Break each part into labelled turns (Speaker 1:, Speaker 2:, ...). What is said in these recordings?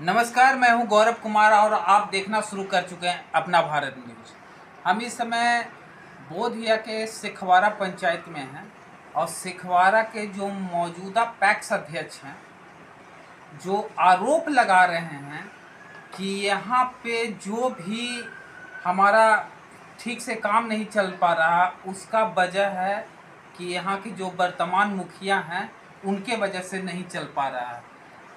Speaker 1: नमस्कार, मैं हूं गौरव कुमार और आप देखना शुरू कर चुके हैं अपना भारत न्यूज। हम इस समय बोधगया के सिखवाड़ा पंचायत में हैं और सिखवाड़ा के जो मौजूदा पैक्स अध्यक्ष हैं जो आरोप लगा रहे हैं कि यहाँ पे जो भी हमारा ठीक से काम नहीं चल पा रहा, उसका वजह है कि यहाँ की जो वर्तमान मुखिया हैं उनके वजह से नहीं चल पा रहा है।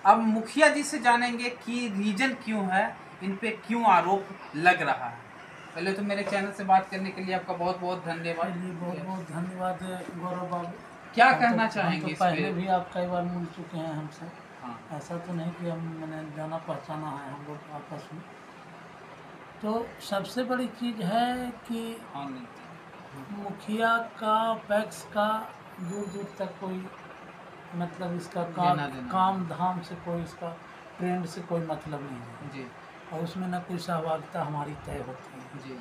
Speaker 1: अब मुखिया जी से जानेंगे कि रीजन क्यों है, इन पे क्यों आरोप लग रहा है। पहले तो मेरे चैनल से बात करने के लिए आपका बहुत बहुत धन्यवाद।
Speaker 2: बहुत बहुत धन्यवाद गौरव बाबू।
Speaker 1: क्या कहना चाहेंगे
Speaker 2: तो पहले भी आप कई बार मिल चुके हैं हमसे।
Speaker 1: हाँ।
Speaker 2: ऐसा तो नहीं कि मैंने जाना पहचाना है हम लोग आपस में। तो सबसे बड़ी चीज़ है कि मुखिया का पैक्स का दूर दूर तक कोई मतलब इसका काम धाम से कोई इसका ट्रेंड से कोई मतलब नहीं है जी। और उसमें न कोई सहभागिता हमारी तय होती है जी।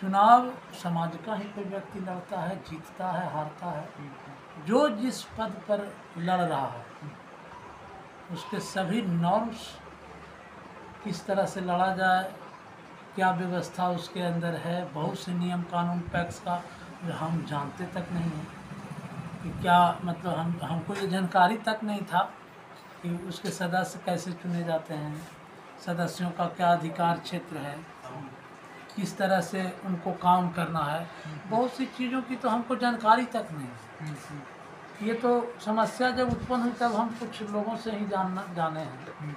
Speaker 2: चुनाव समाज का ही कोई व्यक्ति लड़ता है, जीतता है, हारता है। जो जिस पद पर लड़ रहा है उसके सभी नॉर्म्स, किस तरह से लड़ा जाए, क्या व्यवस्था उसके अंदर है, बहुत से नियम कानून पैक्स का जो हम जानते तक नहीं हैं कि क्या मतलब हमको ये जानकारी तक नहीं था कि उसके सदस्य कैसे चुने जाते हैं, सदस्यों का क्या अधिकार क्षेत्र है, किस तरह से उनको काम करना है। बहुत सी चीज़ों की तो हमको जानकारी तक नहीं। ये तो समस्या जब उत्पन्न हुई तब हम कुछ लोगों से ही जाने हैं।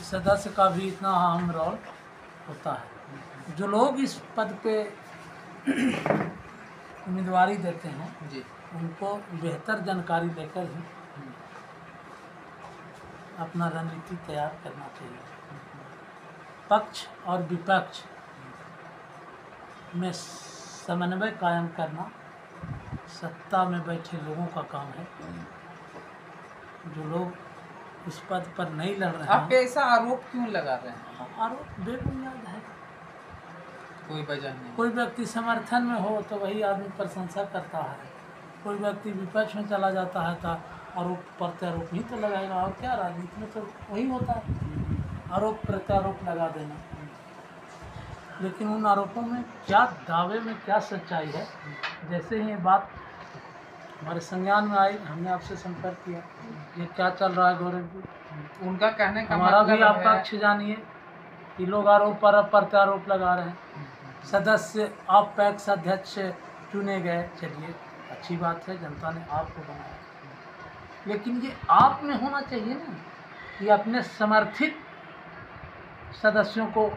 Speaker 2: सदस्य का भी इतना अहम रोल होता है। जो लोग इस पद पे उम्मीदवारी देते हैं जी, उनको बेहतर जानकारी लेकर ही अपना रणनीति तैयार करना चाहिए। पक्ष और विपक्ष में समन्वय कायम करना सत्ता में बैठे लोगों का काम है। जो लोग इस पद पर नहीं लड़ रहे हैं।
Speaker 1: आप ऐसा आरोप क्यों लगा रहे हैं?
Speaker 2: आरोप बेबुनियाद है,
Speaker 1: कोई वजह नहीं।
Speaker 2: कोई व्यक्ति समर्थन में हो तो वही आदमी प्रशंसा करता है, कोई व्यक्ति विपक्ष में चला जाता है तो आरोप प्रत्यारोप ही तो लगाएगा। और क्या, राजनीति में तो वही होता है, आरोप प्रत्यारोप लगा देना। लेकिन उन आरोपों में क्या दावे में क्या सच्चाई है। जैसे ही ये बात हमारे संज्ञान में आई, हमने आपसे संपर्क किया, ये क्या चल रहा है गौरव जी।
Speaker 1: उनका कहने का
Speaker 2: हमारा
Speaker 1: मतलब
Speaker 2: भी आप पक्ष जानिए कि लोग आरोप पर प्रत्यारोप लगा रहे हैं। सदस्य आप पैक्स अध्यक्ष चुने गए, चलिए अच्छी बात है, जनता ने आपको बनाया, लेकिन ये आप में होना चाहिए ना कि अपने समर्थित सदस्यों को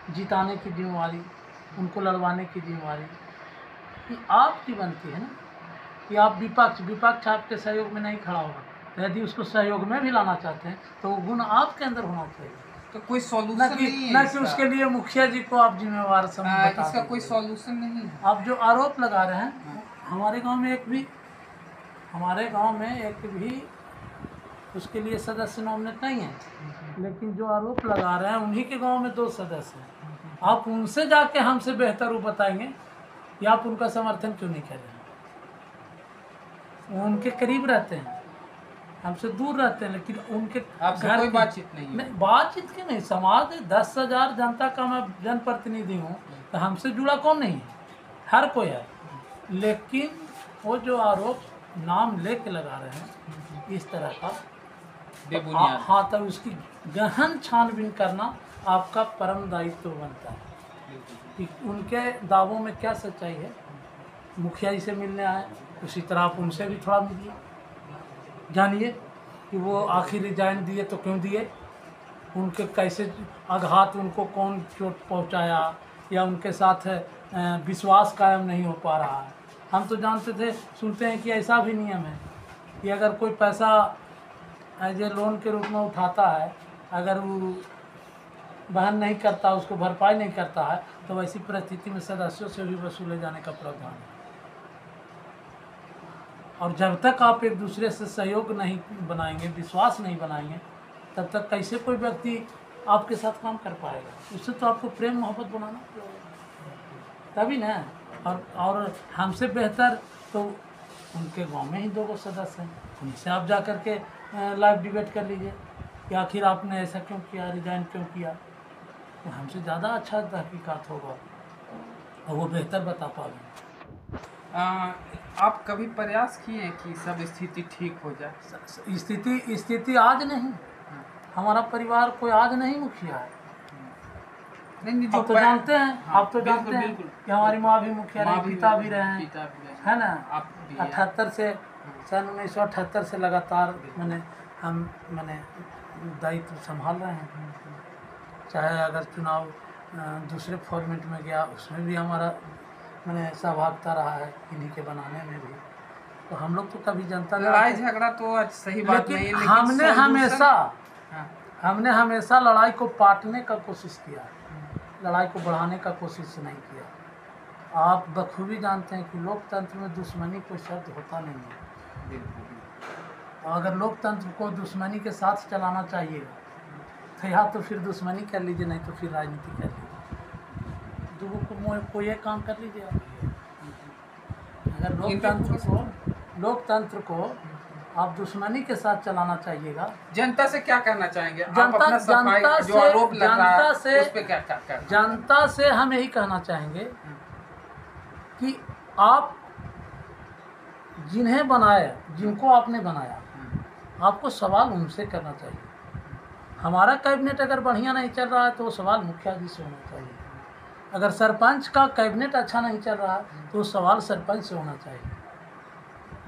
Speaker 2: जिताने की जिम्मेवारी, उनको लड़वाने की जिम्मेवारी कि आपकी बनती है ना। कि आप विपक्ष आपके सहयोग में नहीं खड़ा होगा, तो यदि उसको सहयोग में भी लाना चाहते हैं तो वो गुण आपके अंदर होना चाहिए।
Speaker 1: तो कोई सॉल्यूशन नहीं है
Speaker 2: ना कि उसके लिए मुखिया जी को आप जिम्मेवार समझ।
Speaker 1: इसका कोई सॉल्यूशन नहीं है।
Speaker 2: आप जो आरोप लगा रहे हैं, हमारे गांव में एक भी उसके लिए सदस्य नॉमिनेट नहीं है, लेकिन जो आरोप लगा रहे हैं उन्हीं के गांव में 2 सदस्य हैं। आप उनसे जाके हमसे बेहतर वो बताएंगे कि आप उनका समर्थन क्यों नहीं कर रहे हैं। वो उनके करीब रहते हैं, हमसे दूर रहते हैं, लेकिन उनके
Speaker 1: आपसे कोई बातचीत नहीं है।
Speaker 2: बातचीत की नहीं। समाज 10,000 जनता का मैं जनप्रतिनिधि हूँ, तो हमसे जुड़ा कौन नहीं है, हर कोई है। लेकिन वो जो आरोप नाम लेके लगा रहे हैं इस तरह का, हाँ, तब उसकी गहन छानबीन करना आपका परम दायित्व बनता है कि उनके दावों में क्या सच्चाई है। मुखिया जी से मिलने आए, उसी तरह आप उनसे भी थोड़ा मिलिए, जानिए कि वो आखिर रिजाइन दिए तो क्यों दिए, उनके कैसे आघात, उनको कौन चोट पहुंचाया, या उनके साथ विश्वास कायम नहीं हो पा रहा है। हम तो जानते थे, सुनते हैं कि ऐसा भी नियम है कि अगर कोई पैसा एज ए लोन के रूप में उठाता है, अगर वो वहन नहीं करता, उसको भरपाई नहीं करता है, तो वैसी परिस्थिति में सदस्यों से भी वसूले जाने का प्रावधान है। और जब तक आप एक दूसरे से सहयोग नहीं बनाएंगे, विश्वास नहीं बनाएंगे, तब तक कैसे कोई व्यक्ति आपके साथ काम कर पाएगा। उससे तो आपको प्रेम मोहब्बत बनाना तभी ना। और हमसे बेहतर तो उनके गांव में ही 2 सदस्य हैं, उनसे आप जा कर के लाइव डिबेट कर लीजिए। कि आखिर आपने ऐसा क्यों किया, रिजाइन क्यों किया, तो हमसे ज़्यादा अच्छा तहकीकात होगा और वो बेहतर बता पाएंगे।
Speaker 1: आप कभी प्रयास किए कि सब स्थिति ठीक हो जाए?
Speaker 2: स्थिति आज नहीं, हमारा परिवार कोई आज नहीं मुखिया है।
Speaker 1: नहीं, जो
Speaker 2: आप तो जानते हैं,
Speaker 1: हाँ,
Speaker 2: आप तो जानते हैं कि हमारी माँ भी मुखिया रही, पिता भी रहे हैं, है ना। 78 से सन 1978 से लगातार मैंने दायित्व संभाल रहे हैं। चाहे अगर चुनाव दूसरे फॉर्मेट में गया उसमें भी हमारा सहभागिता रहा है, इन्हीं के बनाने में भी। तो हम लोग तो कभी जनता
Speaker 1: लड़ाई झगड़ा तो सही बात नहीं, लेकिन
Speaker 2: हमने हमेशा लड़ाई को पाटने का कोशिश किया, लड़ाई को बढ़ाने का कोशिश नहीं किया। आप बखूबी जानते हैं कि लोकतंत्र में दुश्मनी कोई शब्द होता नहीं है। और अगर लोकतंत्र को दुश्मनी के साथ चलाना चाहिएगा तो या तो फिर दुश्मनी कर लीजिए, नहीं तो फिर राजनीति कर लीजिए, कोई एक काम कर लीजिए। अगर लोकतंत्र को आप दुश्मनी के साथ चलाना चाहिएगा।
Speaker 1: जनता से क्या कहना चाहेंगे? जनता
Speaker 2: से हम यही कहना चाहेंगे कि आप जिन्हें बनाया, जिनको आपने बनाया, आपको सवाल उनसे करना चाहिए। हमारा कैबिनेट अगर बढ़िया नहीं चल रहा है तो वो सवाल मुखिया जी से होना चाहिए। अगर सरपंच का कैबिनेट अच्छा नहीं चल रहा है तो वो सवाल सरपंच से होना चाहिए।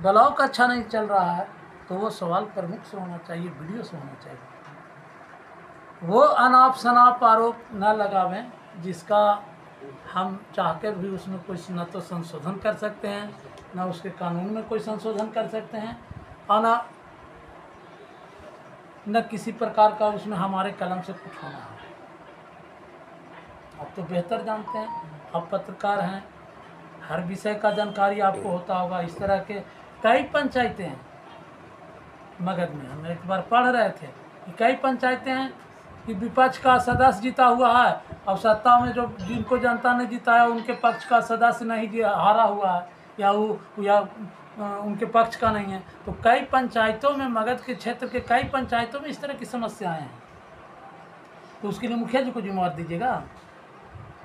Speaker 2: ब्लॉक अच्छा नहीं चल रहा है तो वो सवाल प्रमुख से होना चाहिए, वीडियो से होना चाहिए। वो अनाप शनाप आरोप न लगावें जिसका हम चाहकर भी उसमें कोई न तो संशोधन कर सकते हैं, न उसके कानून में कोई संशोधन कर सकते हैं, और न किसी प्रकार का उसमें हमारे कलम से कुछ होना है। आप तो बेहतर जानते हैं, आप पत्रकार हैं, हर विषय का जानकारी आपको होता होगा। इस तरह के कई पंचायतें हैं मगध में, हम एक बार पढ़ रहे थे कि कई पंचायतें हैं कि विपक्ष का सदस्य जीता हुआ है और सत्ता में जो जिनको जनता ने जिताया उनके पक्ष का सदस्य नहीं हारा हुआ है, या उनके पक्ष का नहीं है। तो कई पंचायतों में, मगध के क्षेत्र के कई पंचायतों में इस तरह की समस्याएं हैं। तो उसके लिए मुखिया जी को जिम्मेवार दीजिएगा।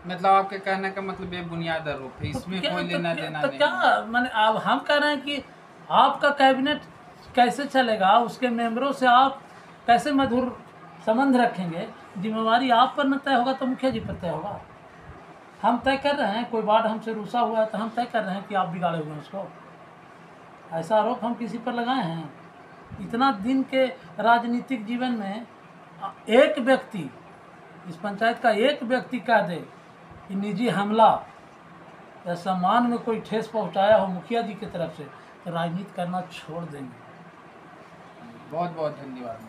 Speaker 1: मतलब आपके कहने का मतलब ये बुनियाद आरोप है, इसमें कोई लेना देना नहीं।
Speaker 2: क्या अब हम कह रहे हैं कि आपका कैबिनेट कैसे चलेगा, उसके मेंबरों से आप कैसे मधुर संबंध रखेंगे, जिम्मेवारी आप पर न तय होगा तो मुखिया जी पर तय होगा। हम तय कर रहे हैं, कोई वार्ड हमसे रूसा हुआ है तो हम तय कर रहे हैं कि आप बिगाड़े हुए हैं उसको। ऐसा आरोप हम किसी पर लगाए हैं? इतना दिन के राजनीतिक जीवन में एक व्यक्ति, इस पंचायत का एक व्यक्ति कह दे कि निजी हमला या सम्मान में कोई ठेस पहुंचाया हो मुखिया जी की तरफ से, तो राजनीति करना छोड़ देंगे।
Speaker 1: बहुत बहुत धन्यवाद।